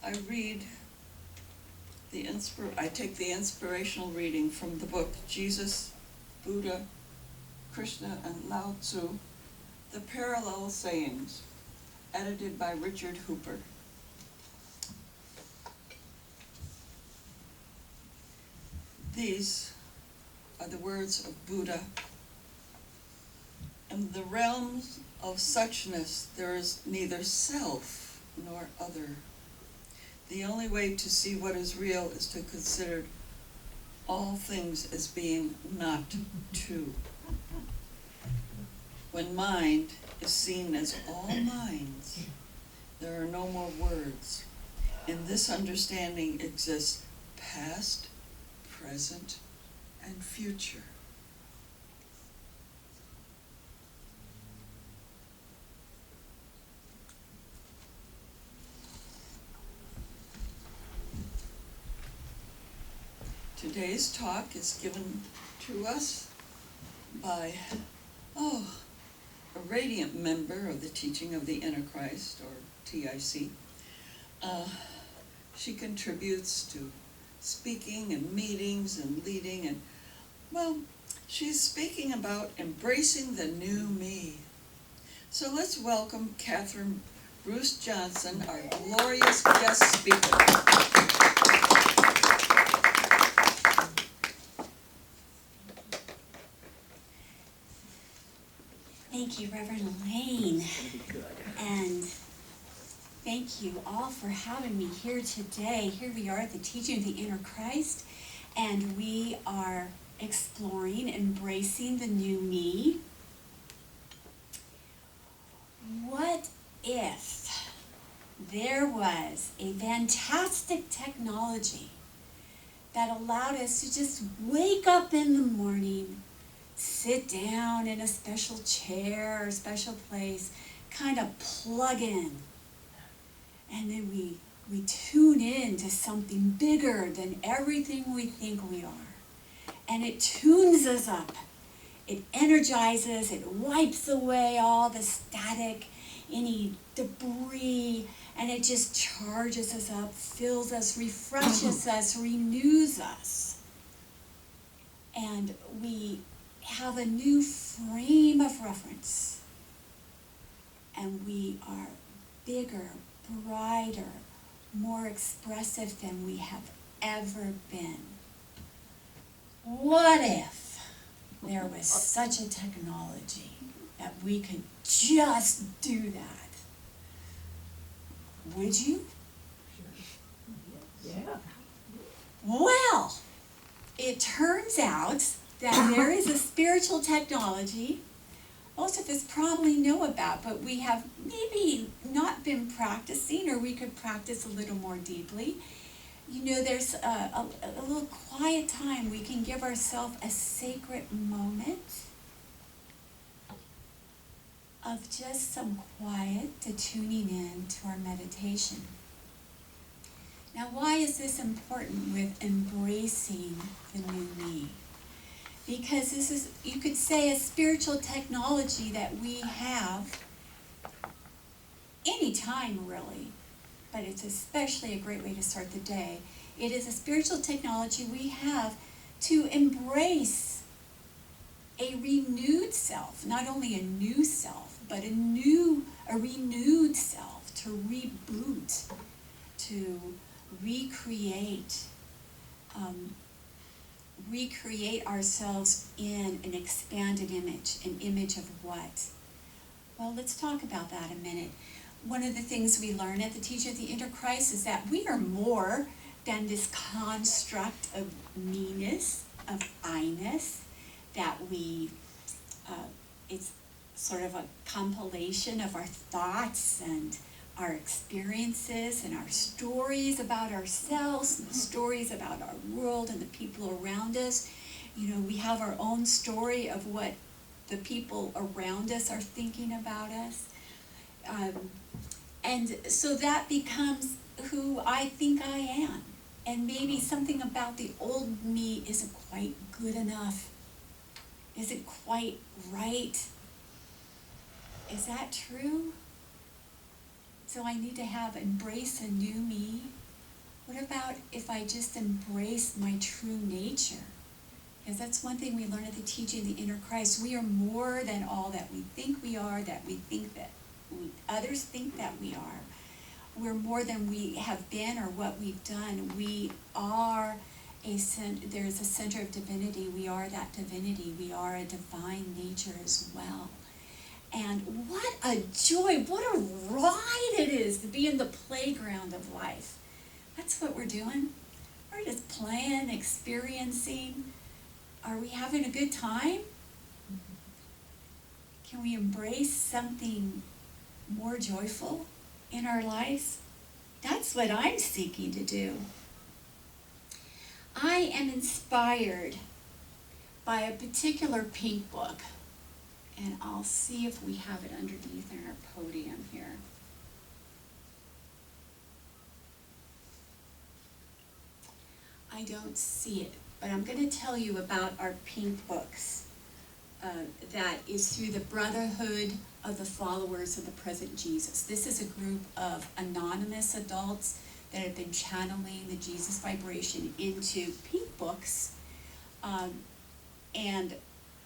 I take the inspirational reading from the book Jesus, Buddha, Krishna, and Lao Tzu, The Parallel Sayings, edited by Richard Hooper. These are the words of Buddha. In the realms of suchness, there is neither self nor other. The only way to see what is real is to consider all things as being not two. When mind is seen as all minds, there are no more words. In this understanding exists past, present, and future. Today's talk is given to us by, a radiant member of the Teaching of the Inner Christ, or TIC. She contributes to speaking and meetings and leading, and, she's speaking about embracing the new me. So let's welcome Cathryne Bruce Johnson, our glorious guest speaker. Thank you, Reverend Elaine, and thank you all for having me here today. Here we are at the Teaching of the Inner Christ, and we are exploring, embracing the new me. What if there was a fantastic technology that allowed us to just wake up in the morning, sit down in a special chair or special place, kind of plug in, and then we tune in to something bigger than everything we think we are, and it tunes us up, it energizes, it wipes away all the static, any debris, and it just charges us up, fills us, refreshes us, renews us, and we have a new frame of reference, and we are bigger, brighter, more expressive than we have ever been. What if there was such a technology that we could just do that? Would you? Yeah. Well, it turns out that there is a spiritual technology most of us probably know about, but we have maybe not been practicing, or we could practice a little more deeply. You know, there's a little quiet time we can give ourselves, a sacred moment of just some quiet to tuning in to our meditation. Now, why is this important with embracing the new me? Because this is, you could say, a spiritual technology that we have anytime, really, but it's especially a great way to start the day. It is a spiritual technology we have to embrace a renewed self, not only a new self, but a renewed self, to reboot, to recreate ourselves in an expanded image. An image of what? Well, let's talk about that a minute. One of the things we learn at the Teaching of the Inner Christ is that we are more than this construct of me-ness, of I-ness, that it's sort of a compilation of our thoughts and our experiences and our stories about ourselves, and the stories about our world and the people around us. You know, we have our own story of what the people around us are thinking about us. And so that becomes who I think I am. And maybe something about the old me isn't quite good enough, isn't quite right. Is that true? So I need to embrace a new me. What about if I just embrace my true nature? Because that's one thing we learn at the teaching, the inner Christ. We are more than all that we think we are, that we think that others think that we are. We're more than we have been or what we've done. We are there's a center of divinity. We are that divinity. We are a divine nature as well. And what a joy, what a ride it is to be in the playground of life. That's what we're doing. We're just playing, experiencing. Are we having a good time? Can we embrace something more joyful in our lives? That's what I'm seeking to do. I am inspired by a particular pink book, and I'll see if we have it underneath in our podium here. I don't see it, but I'm going to tell you about our pink books. That is through the Brotherhood of the Followers of the Present Jesus. This is a group of anonymous adults that have been channeling the Jesus vibration into pink books. And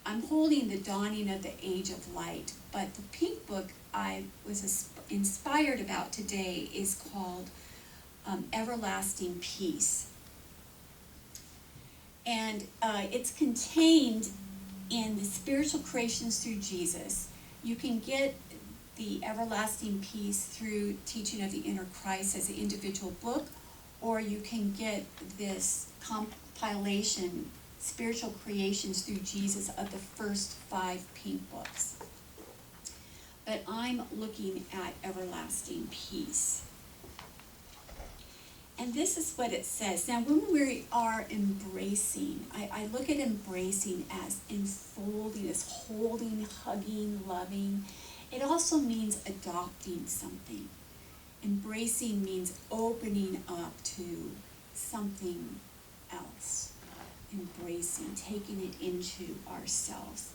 I'm holding the Dawning of the Age of Light, but the pink book I was inspired about today is called Everlasting Peace. And it's contained in the spiritual creations through Jesus. You can get the Everlasting Peace through Teaching of the Inner Christ as an individual book, or you can get this compilation, Spiritual Creations through Jesus, of the first 5 pink books. But I'm looking at Everlasting Peace. And this is what it says. Now, when we are embracing, I look at embracing as enfolding, as holding, hugging, loving. It also means adopting something. Embracing means opening up to something else. Embracing, taking it into ourselves.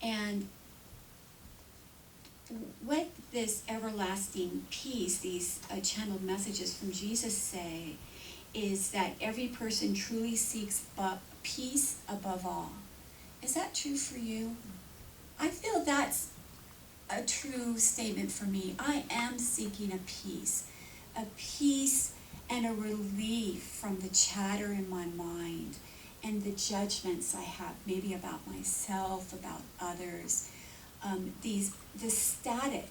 And what this everlasting peace, these channeled messages from Jesus say, is that every person truly seeks peace above all. Is that true for you? I feel that's a true statement for me. I am seeking a peace and a relief from the chatter in my mind and the judgments I have, maybe about myself, about others. The static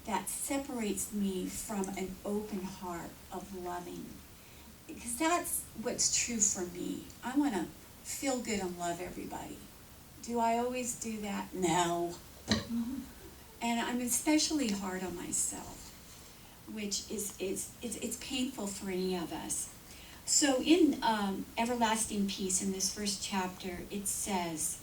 that separates me from an open heart of loving. Because that's what's true for me. I want to feel good and love everybody. Do I always do that? No. And I'm especially hard on myself, which it's painful for any of us. So in Everlasting Peace, in this first chapter, it says,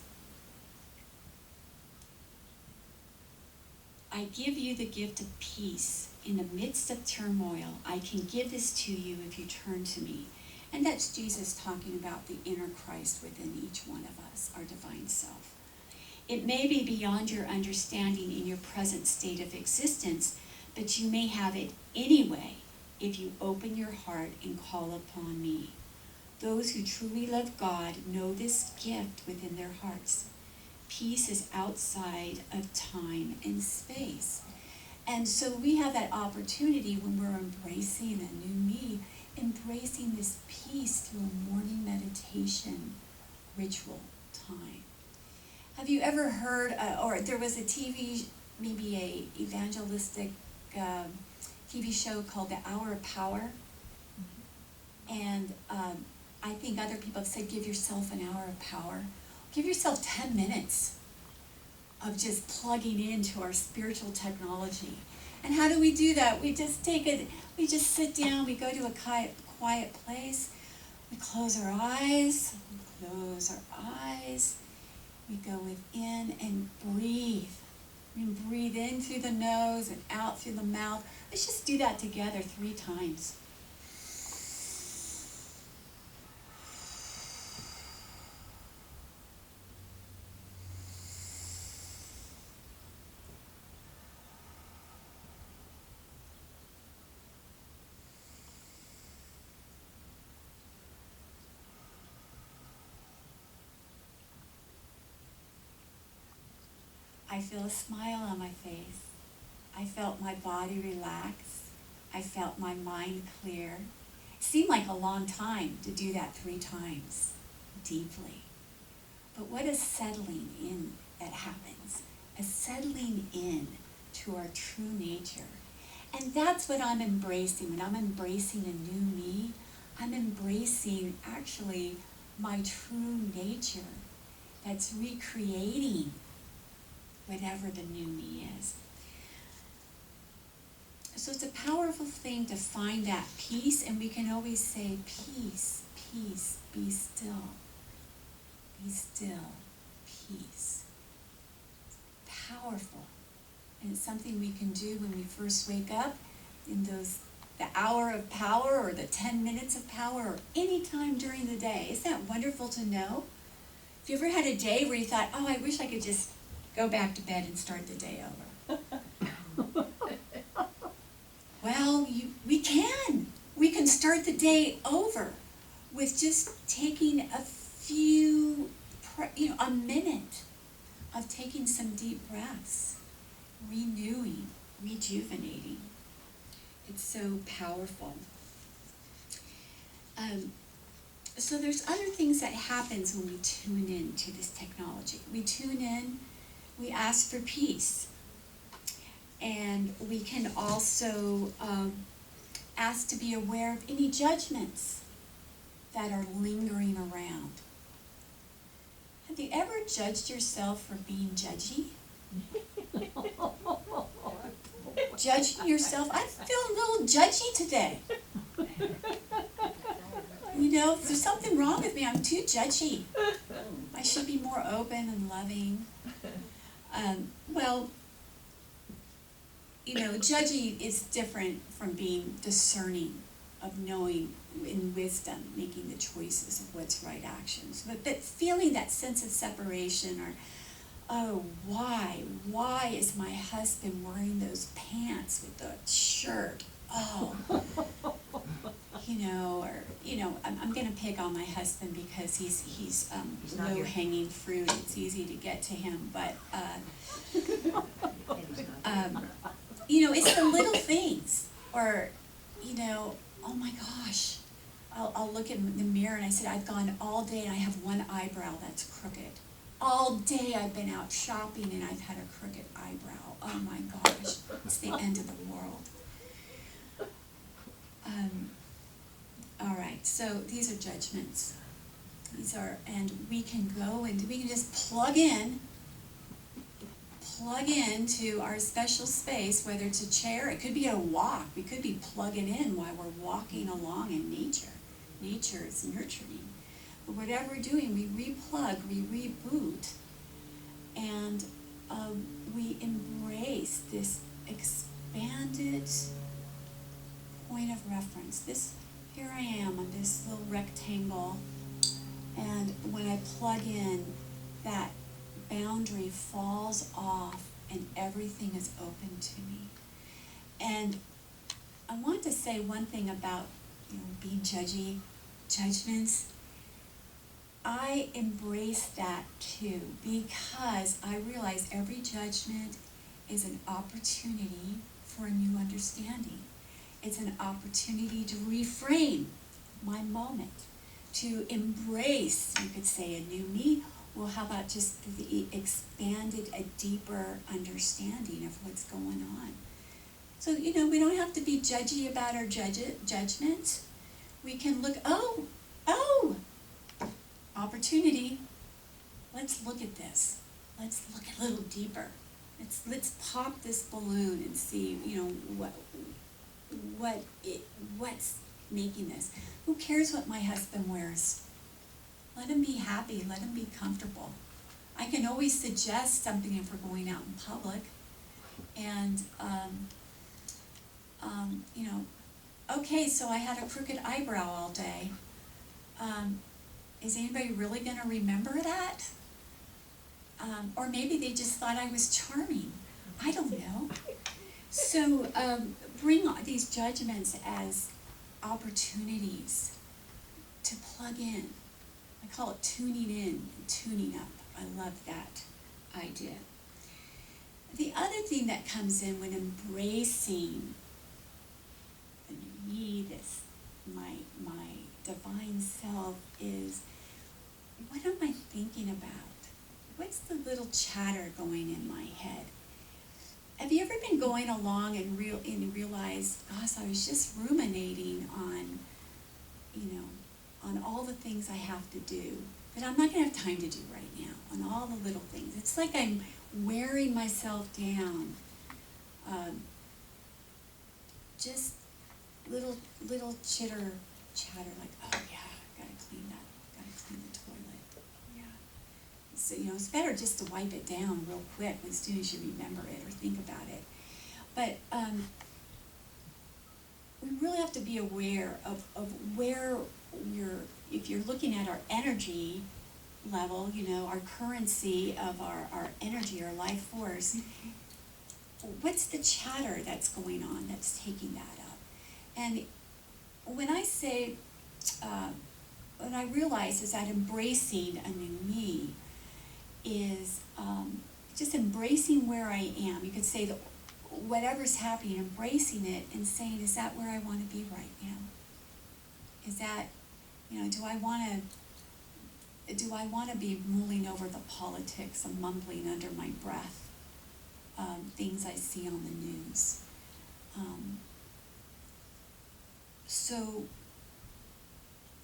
I give you the gift of peace in the midst of turmoil. I can give this to you if you turn to me. And that's Jesus talking about the inner Christ within each one of us, our divine self. It may be beyond your understanding in your present state of existence, but you may have it anyway if you open your heart and call upon me. Those who truly love God know this gift within their hearts. Peace is outside of time and space. And so we have that opportunity when we're embracing a new me, embracing this peace through a morning meditation ritual time. Have you ever heard, or there was a TV, maybe a evangelistic TV show called The Hour of Power? And I think other people have said, give yourself an hour of power. Give yourself 10 minutes of just plugging into our spiritual technology. And how do we do that? We just we just sit down, we go to a quiet place, we close our eyes, we go within and breathe. We breathe in through the nose and out through the mouth. Let's just do that together 3 times. I feel a smile on my face. I felt my body relax. I felt my mind clear. It seemed like a long time to do that 3 times, deeply. But what a settling in that happens, a settling in to our true nature. And that's what I'm embracing. When I'm embracing a new me, I'm embracing actually my true nature that's recreating whatever the new me is. So it's a powerful thing to find that peace, and we can always say, peace, peace, be still. Be still, peace. Powerful. And it's something we can do when we first wake up, in the hour of power or the 10 minutes of power, or any time during the day. Isn't that wonderful to know? Have you ever had a day where you thought, oh, I wish I could just go back to bed and start the day over? Well, we can. We can start the day over with just taking a minute of taking some deep breaths, renewing, rejuvenating. It's so powerful. So there's other things that happens when we tune in to this technology. We tune in, we ask for peace. And we can also ask to be aware of any judgments that are lingering around. Have you ever judged yourself for being judgy? Judging yourself? I feel a little judgy today. You know, if there's something wrong with me, I'm too judgy. I should be more open and loving. Well, you know, judging is different from being discerning, of knowing in wisdom, making the choices of what's right actions. But feeling that sense of separation, or, oh, why is my husband wearing those pants with the shirt? Oh, I'm going to pick on my husband because he's not here. low-hanging fruit. It's easy to get to him, but it's the little things, or, oh my gosh, I'll look in the mirror and I said, I've gone all day and I have one eyebrow that's crooked. All day I've been out shopping and I've had a crooked eyebrow. Oh my gosh, it's the end of the world. All right, so these are judgments. And we can go and we can just plug into our special space, whether it's a chair, it could be a walk. We could be plugging in while we're walking along in nature. Nature is nurturing. But whatever we're doing, we replug, we reboot, and we embrace this expanded point of reference. Here I am on this little rectangle, and when I plug in, that boundary falls off and everything is open to me. And I want to say one thing about being judgy, judgments. I embrace that too, because I realize every judgment is an opportunity for a new understanding. It's an opportunity to reframe my moment, to embrace, you could say, a new me. Well, how about just the expanded, a deeper understanding of what's going on? So, we don't have to be judgy about our judgment. We can look, oh, opportunity. Let's look at this. Let's look a little deeper. Let's pop this balloon and see, what's making this. Who cares what my husband wears? Let him be happy, let him be comfortable. I can always suggest something if we're going out in public. And, okay, so I had a crooked eyebrow all day. Is anybody really gonna remember that? Or maybe they just thought I was charming. I don't know. So bring these judgments as opportunities to plug in. I call it tuning in and tuning up. I love that idea. The other thing that comes in when embracing the new me, this my divine self, is, what am I thinking about? What's the little chatter going in my head? Have you ever been going along and realized, gosh, I was just ruminating on, on all the things I have to do that I'm not going to have time to do right now, on all the little things. It's like I'm wearing myself down. Just little chatter, like, oh yeah, gotta clean the toilet. Yeah. So, it's better just to wipe it down real quick as soon as you remember it or think about it. But we really have to be aware of where if you're looking at our energy level, our currency of our energy, our life force, what's the chatter that's going on that's taking that up? And when I say, what I realize is that embracing a new me is just embracing where I am. You could say that whatever's happening, embracing it and saying, is that where I want to be right now? Is that, do I want to be mulling over the politics and mumbling under my breath things I see on the news? So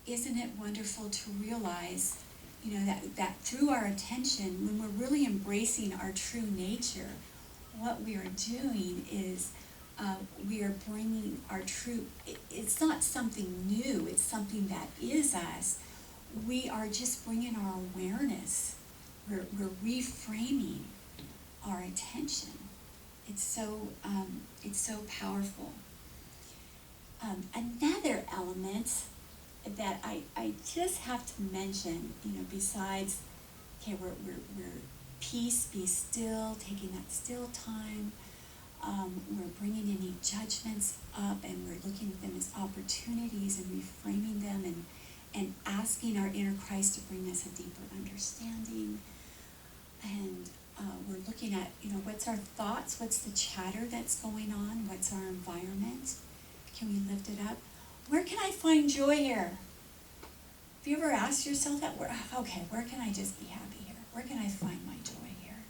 isn't it wonderful to realize, that through our attention, when we're really embracing our true nature, what we are doing is we are bringing our true, it's not something new, it's something that is us. We are just bringing our awareness, we're reframing our attention. It's so powerful. Another element that I just have to mention, besides, okay, we're peace, be still, taking that still time. We're bringing any judgments up, and we're looking at them as opportunities and reframing them, and asking our inner Christ to bring us a deeper understanding. And we're looking at, what's our thoughts, what's the chatter that's going on, what's our environment? Can we lift it up? Where can I find joy here? Have you ever asked yourself that? Where can I just be happy here? Where can I find my joy here?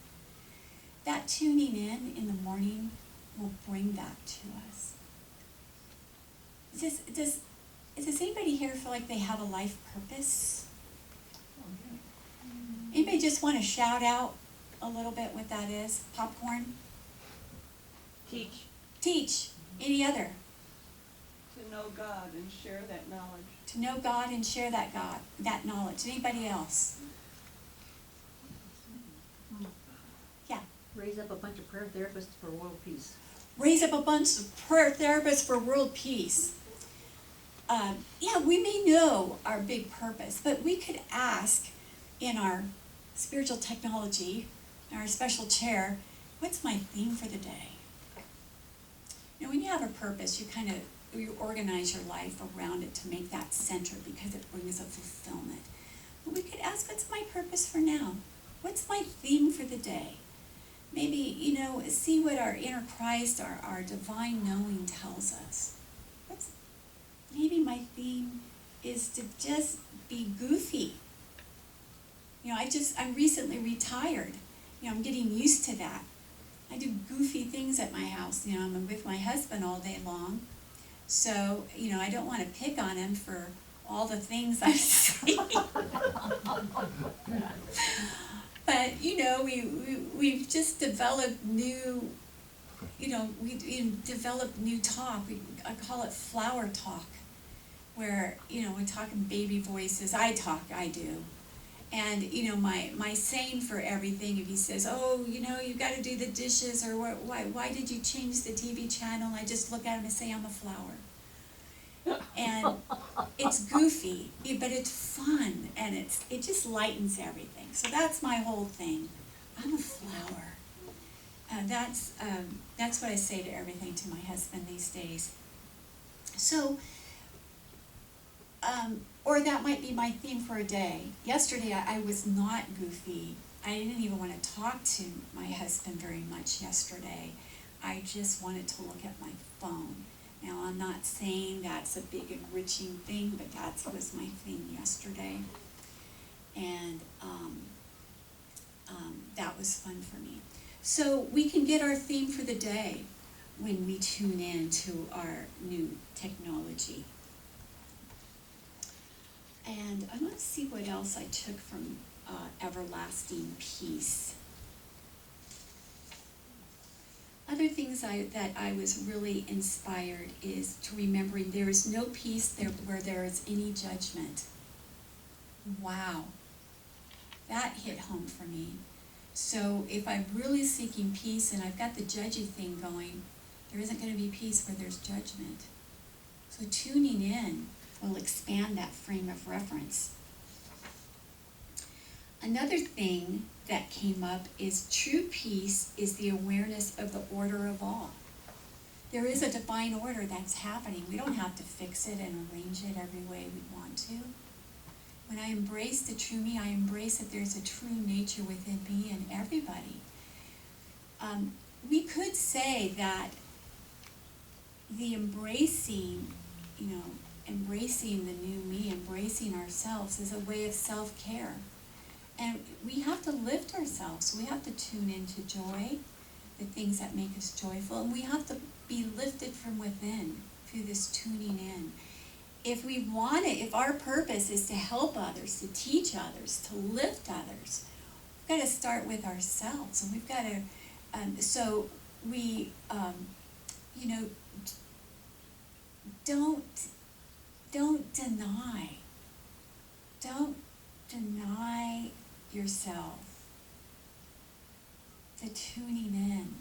That tuning in the morning will bring that to us. Does anybody here feel like they have a life purpose? Anybody just want to shout out a little bit what that is? Popcorn? Teach. Any other? To know God and share that knowledge. To know God and share that knowledge. Anybody else? Yeah. Raise up a bunch of prayer therapists for world peace. Raise up a bunch of prayer therapists for world peace. We may know our big purpose, but we could ask in our spiritual technology, our special chair, what's my theme for the day? When you have a purpose, you organize your life around it to make that center, because it brings a fulfillment. But we could ask, what's my purpose for now? What's my theme for the day? Maybe, see what our inner Christ, our divine knowing tells us. Maybe my theme is to just be goofy. I'm recently retired. I'm getting used to that. I do goofy things at my house. I'm with my husband all day long. So, I don't want to pick on him for all the things I say. But, we've just developed new, we developed new talk. I call it flower talk, where, we talk in baby voices. I do. And, my saying for everything, if he says, oh, you've got to do the dishes, or why did you change the TV channel? I just look at him and say, I'm a flower. And it's goofy, but it's fun, and it just lightens everything. So that's my whole thing. I'm a flower. That's what I say to everything to my husband these days. So, or that might be my theme for a day. Yesterday I was not goofy. I didn't even want to talk to my husband very much yesterday. I just wanted to look at my phone. Now, I'm not saying that's a big enriching thing, but that was my thing yesterday. And that was fun for me. So we can get our theme for the day when we tune in to our new technology. And I want to see what else I took from Everlasting Peace. Other things that I was really inspired is to remembering there is no peace there where there is any judgment. Wow, that hit home for me. So if I'm really seeking peace and I've got the judgy thing going, there isn't going to be peace where there's judgment. So tuning in will expand that frame of reference. Another thing that came up is true peace is the awareness of the order of all. There is a divine order that's happening. We don't have to fix it and arrange it every way we want to. When I embrace the true me, I embrace that there's a true nature within me and everybody. We could say that the embracing, embracing the new me, embracing ourselves is a way of self-care. And we have to lift ourselves. We have to tune into joy, the things that make us joyful, and we have to be lifted from within through this tuning in. If we want it, if our purpose is to help others, to teach others, to lift others, we've got to start with ourselves, and we've got to. So we, don't deny yourself the tuning in,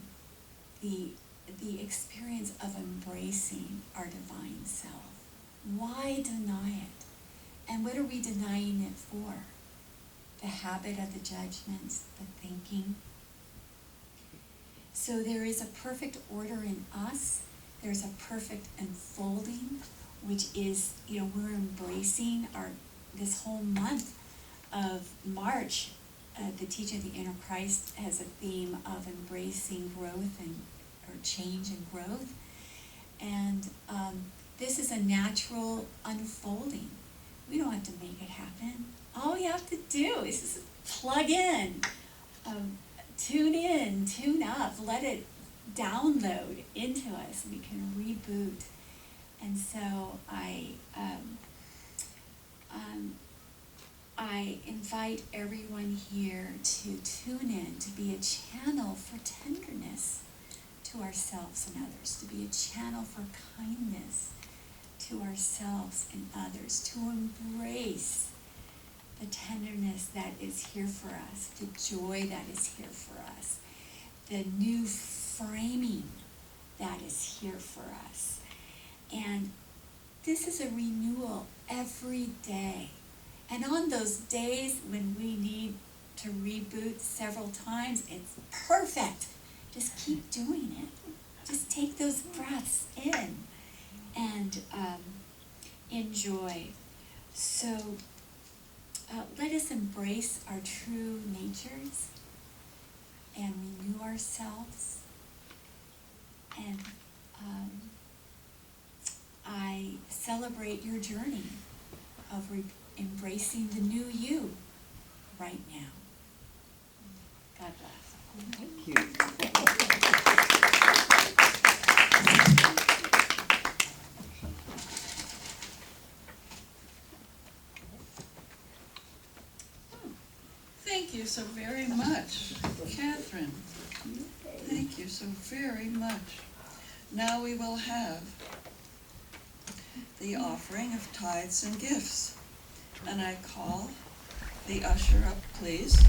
the experience of embracing our divine self. Why deny it? And what are we denying it for? The habit of the judgments, the thinking. So there is a perfect order in us. There's a perfect unfolding, which is, we're embracing this whole month of March. The Teaching of the Inner Christ has a theme of embracing growth or change and growth. And this is a natural unfolding. We don't have to make it happen. All we have to do is just plug in, tune up, let it download into us. We can reboot. And so I invite everyone here to tune in, to be a channel for tenderness to ourselves and others, to be a channel for kindness to ourselves and others, to embrace the tenderness that is here for us, the joy that is here for us, the new framing that is here for us. And this is a renewal every day. And on those days when we need to reboot several times, it's perfect. Just keep doing it. Just take those breaths in and enjoy. So let us embrace our true natures and renew ourselves. And I celebrate your journey of embracing the new you right now. God bless. Thank you. Thank you so very much, Cathryne. Thank you so very much. Now we will have the offering of tithes and gifts. And I call the usher up, please.